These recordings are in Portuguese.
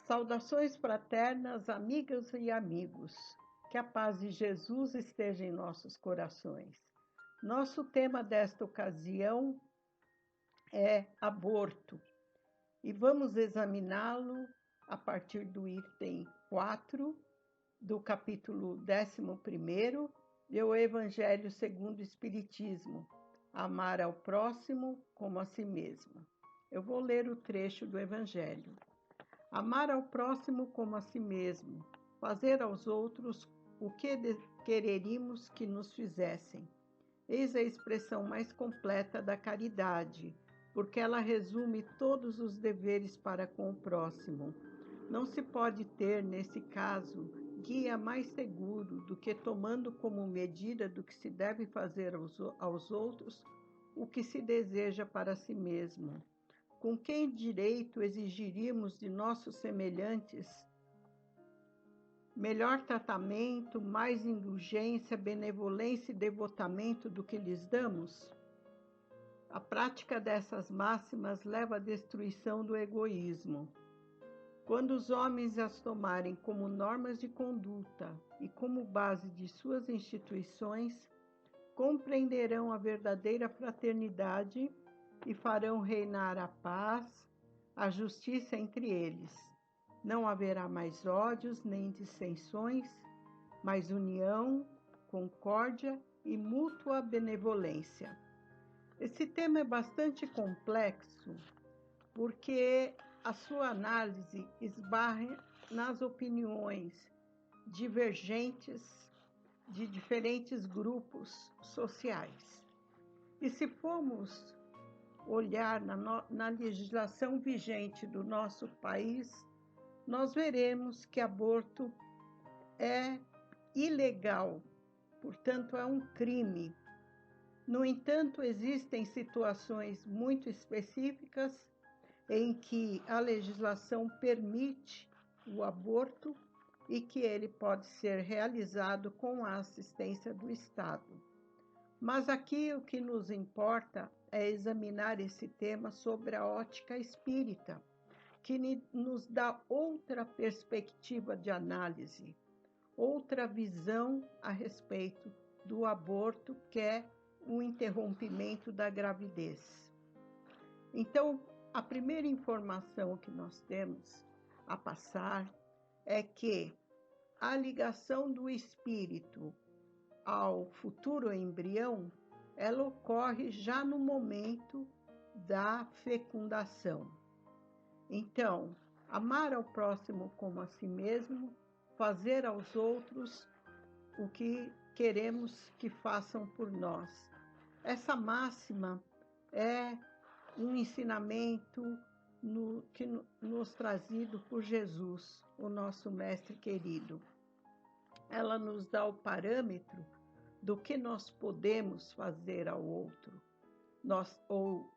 Saudações fraternas, amigas e amigos. Que a paz de Jesus esteja em nossos corações. Nosso tema desta ocasião é aborto e vamos examiná-lo a partir do item 4 do capítulo 11 do Evangelho segundo o Espiritismo, amar ao próximo como a si mesmo. Eu vou ler o trecho do Evangelho. Amar ao próximo como a si mesmo, fazer aos outros o que quereríamos que nos fizessem. Eis a expressão mais completa da caridade, porque ela resume todos os deveres para com o próximo. Não se pode ter, nesse caso, guia mais seguro do que tomando como medida do que se deve fazer aos outros o que se deseja para si mesmo. Com que direito exigiríamos de nossos semelhantes melhor tratamento, mais indulgência, benevolência e devotamento do que lhes damos? A prática dessas máximas leva à destruição do egoísmo. Quando os homens as tomarem como normas de conduta e como base de suas instituições, compreenderão a verdadeira fraternidade e farão reinar a paz, a justiça entre eles. Não haverá mais ódios nem dissensões, mas união, concórdia e mútua benevolência. Esse tema é bastante complexo, porque a sua análise esbarra nas opiniões divergentes de diferentes grupos sociais. E se formos olhar na legislação vigente do nosso país, nós veremos que aborto é ilegal, portanto é um crime. No entanto, existem situações muito específicas em que a legislação permite o aborto e que ele pode ser realizado com a assistência do Estado. Mas aqui o que nos importa é examinar esse tema sobre a ótica espírita, que nos dá outra perspectiva de análise, outra visão a respeito do aborto, que é o interrompimento da gravidez. Então, a primeira informação que nós temos a passar é que a ligação do espírito ao futuro embrião, ela ocorre já no momento da fecundação. Então, amar ao próximo como a si mesmo, fazer aos outros o que queremos que façam por nós. Essa máxima é um ensinamento que nos trazido por Jesus, o nosso mestre querido. Ela nos dá o parâmetro do que nós podemos fazer ao outro. Ou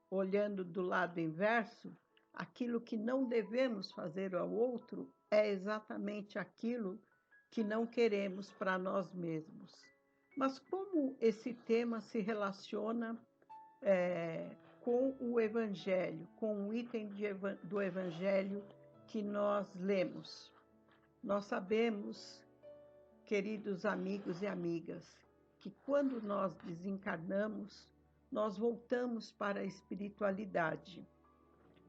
olhando do lado inverso, aquilo que não devemos fazer ao outro é exatamente aquilo que não queremos para nós mesmos. Mas como esse tema se relaciona com o Evangelho, com o item do Evangelho que nós lemos? Nós sabemos, queridos amigos e amigas, que quando nós desencarnamos, nós voltamos para a espiritualidade.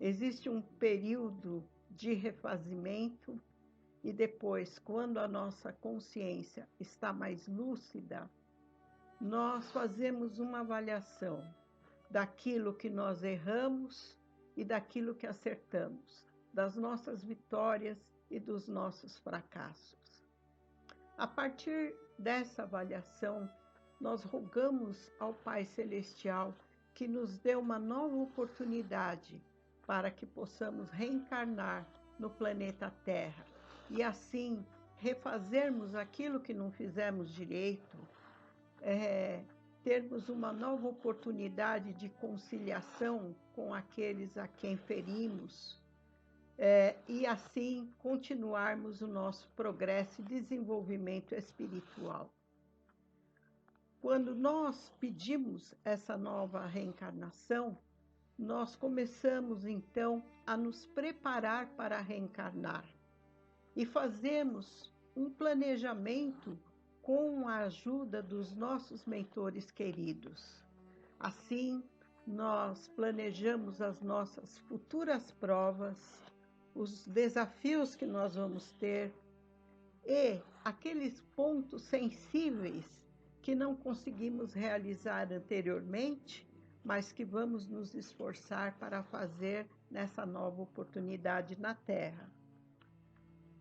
Existe um período de refazimento e depois, quando a nossa consciência está mais lúcida, nós fazemos uma avaliação daquilo que nós erramos e daquilo que acertamos, das nossas vitórias e dos nossos fracassos. A partir dessa avaliação, nós rogamos ao Pai Celestial que nos dê uma nova oportunidade para que possamos reencarnar no planeta Terra e assim refazermos aquilo que não fizemos direito, termos uma nova oportunidade de conciliação com aqueles a quem ferimos, e assim continuarmos o nosso progresso e desenvolvimento espiritual. Quando nós pedimos essa nova reencarnação, nós começamos então a nos preparar para reencarnar e fazemos um planejamento com a ajuda dos nossos mentores queridos. Assim, nós planejamos as nossas futuras provas, os desafios que nós vamos ter e aqueles pontos sensíveis que não conseguimos realizar anteriormente, mas que vamos nos esforçar para fazer nessa nova oportunidade na Terra.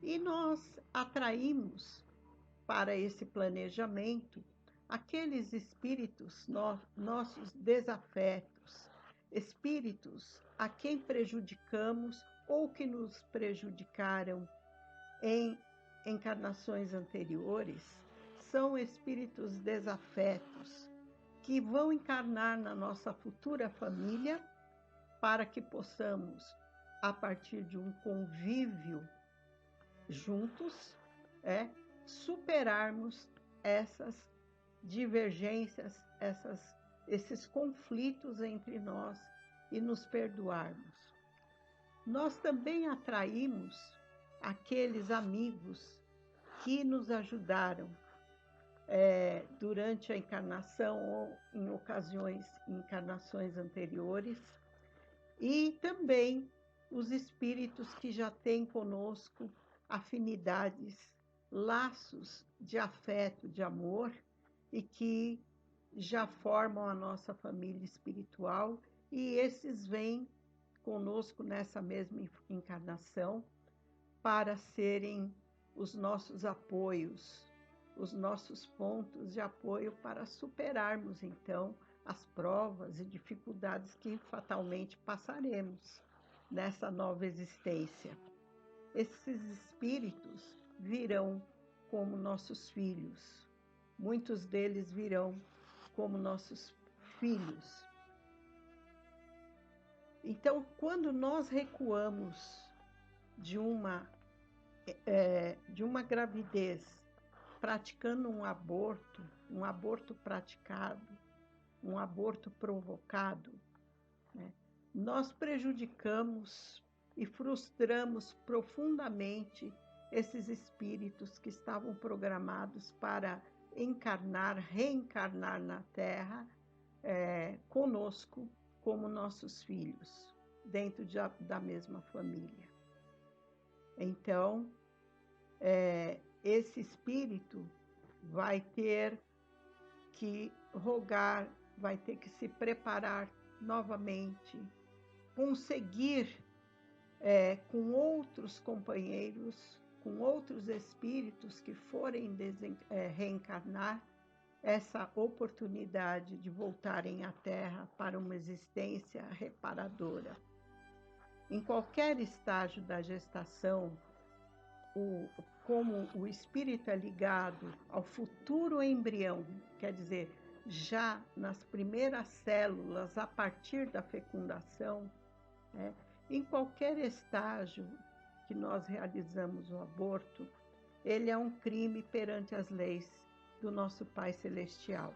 E nós atraímos para esse planejamento aqueles espíritos, nossos desafetos, espíritos a quem prejudicamos ou que nos prejudicaram em encarnações anteriores, são espíritos desafetos que vão encarnar na nossa futura família para que possamos, a partir de um convívio juntos, superarmos essas divergências, esses conflitos entre nós e nos perdoarmos. Nós também atraímos aqueles amigos que nos ajudaram durante a encarnação ou em encarnações anteriores, e também os espíritos que já têm conosco afinidades, laços de afeto, de amor, e que já formam a nossa família espiritual, e esses vêm conosco nessa mesma encarnação para serem os nossos apoios, os nossos pontos de apoio para superarmos, então, as provas e dificuldades que fatalmente passaremos nessa nova existência. Esses espíritos virão como nossos filhos, muitos deles virão como nossos filhos. Então, quando nós recuamos de uma gravidez, praticando um aborto praticado, um aborto provocado, nós prejudicamos e frustramos profundamente esses espíritos que estavam programados para reencarnar na Terra conosco como nossos filhos, dentro da mesma família. Então, esse espírito vai ter que rogar, vai ter que se preparar novamente, conseguir com outros companheiros, com outros espíritos que forem reencarnar, essa oportunidade de voltarem à Terra para uma existência reparadora. Em qualquer estágio da gestação, como o espírito é ligado ao futuro embrião, quer dizer, já nas primeiras células, a partir da fecundação, em qualquer estágio que nós realizamos o aborto, ele é um crime perante as leis do nosso Pai Celestial.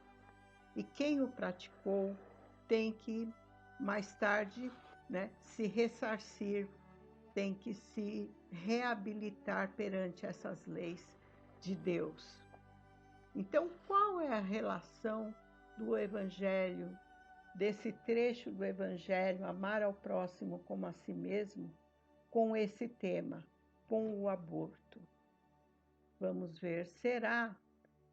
E quem o praticou tem que, mais tarde, se ressarcir, tem que se reabilitar perante essas leis de Deus. Então, qual é a relação do Evangelho, desse trecho do Evangelho, amar ao próximo como a si mesmo, com esse tema, com o aborto? Vamos ver, será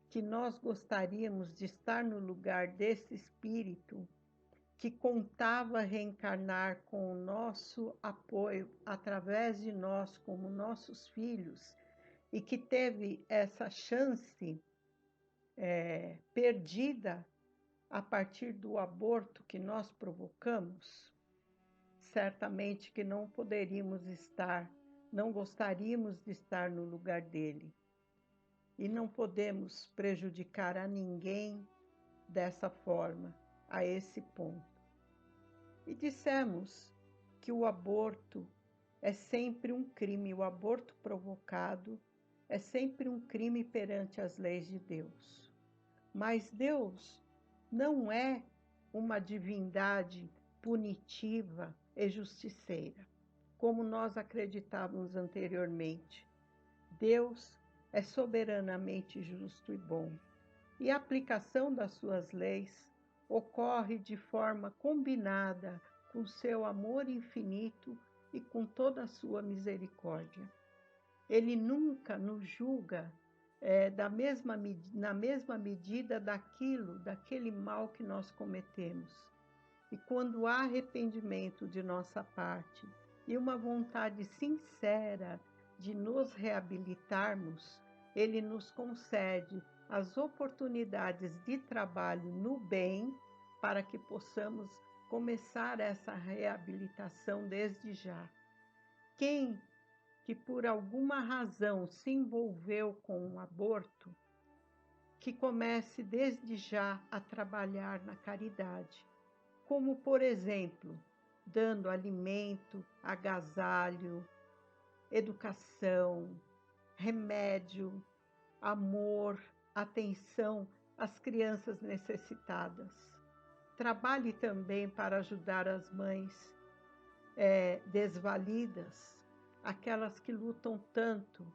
que nós gostaríamos de estar no lugar desse espírito que contava reencarnar com o nosso apoio, através de nós, como nossos filhos, e que teve essa chance perdida a partir do aborto que nós provocamos? Certamente que não gostaríamos de estar no lugar dele. E não podemos prejudicar a ninguém dessa forma, a esse ponto. E dissemos que o aborto é sempre um crime, o aborto provocado é sempre um crime perante as leis de Deus. Mas Deus não é uma divindade punitiva e justiceira, como nós acreditávamos anteriormente. Deus é soberanamente justo e bom, e a aplicação das suas leis ocorre de forma combinada com seu amor infinito e com toda a sua misericórdia. Ele nunca nos julga na mesma medida daquele mal que nós cometemos. E quando há arrependimento de nossa parte e uma vontade sincera de nos reabilitarmos, Ele nos concede as oportunidades de trabalho no bem para que possamos começar essa reabilitação desde já. Quem que por alguma razão se envolveu com um aborto, que comece desde já a trabalhar na caridade, como, por exemplo, dando alimento, agasalho, educação, remédio, amor, atenção às crianças necessitadas. Trabalhe também para ajudar as mães desvalidas, aquelas que lutam tanto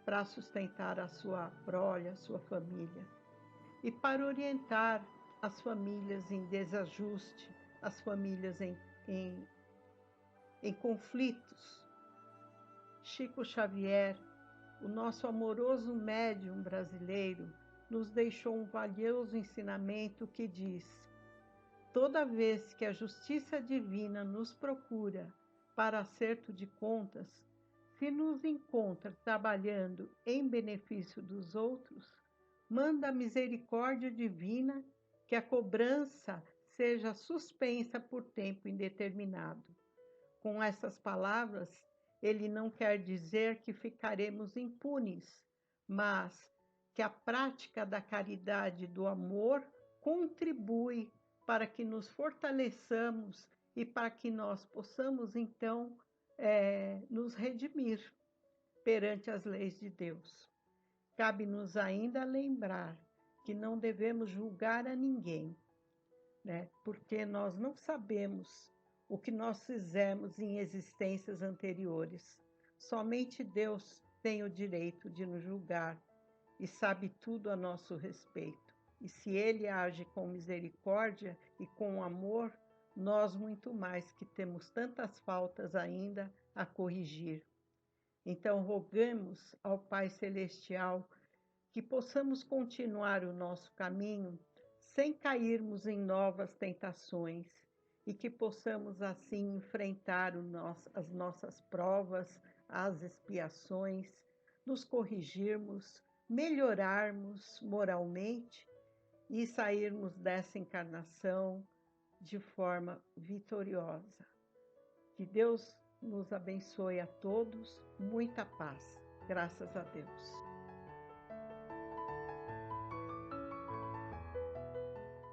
para sustentar a sua prole, a sua família, e para orientar as famílias em desajuste, as famílias em conflitos. Chico Xavier, o nosso amoroso médium brasileiro, nos deixou um valioso ensinamento que diz: toda vez que a justiça divina nos procura para acerto de contas, se nos encontra trabalhando em benefício dos outros, manda a misericórdia divina que a cobrança seja suspensa por tempo indeterminado. Com essas palavras, ele não quer dizer que ficaremos impunes, mas que a prática da caridade e do amor contribui para que nos fortaleçamos e para que nós possamos, então, nos redimir perante as leis de Deus. Cabe-nos ainda lembrar que não devemos julgar a ninguém, né? Porque nós não sabemos o que nós fizemos em existências anteriores. Somente Deus tem o direito de nos julgar e sabe tudo a nosso respeito. E se Ele age com misericórdia e com amor, nós muito mais, que temos tantas faltas ainda a corrigir. Então, rogamos ao Pai Celestial que possamos continuar o nosso caminho sem cairmos em novas tentações e que possamos, assim, enfrentar as nossas provas, as expiações, nos corrigirmos, melhorarmos moralmente e sairmos dessa encarnação de forma vitoriosa. Que Deus nos abençoe a todos, muita paz. Graças a Deus.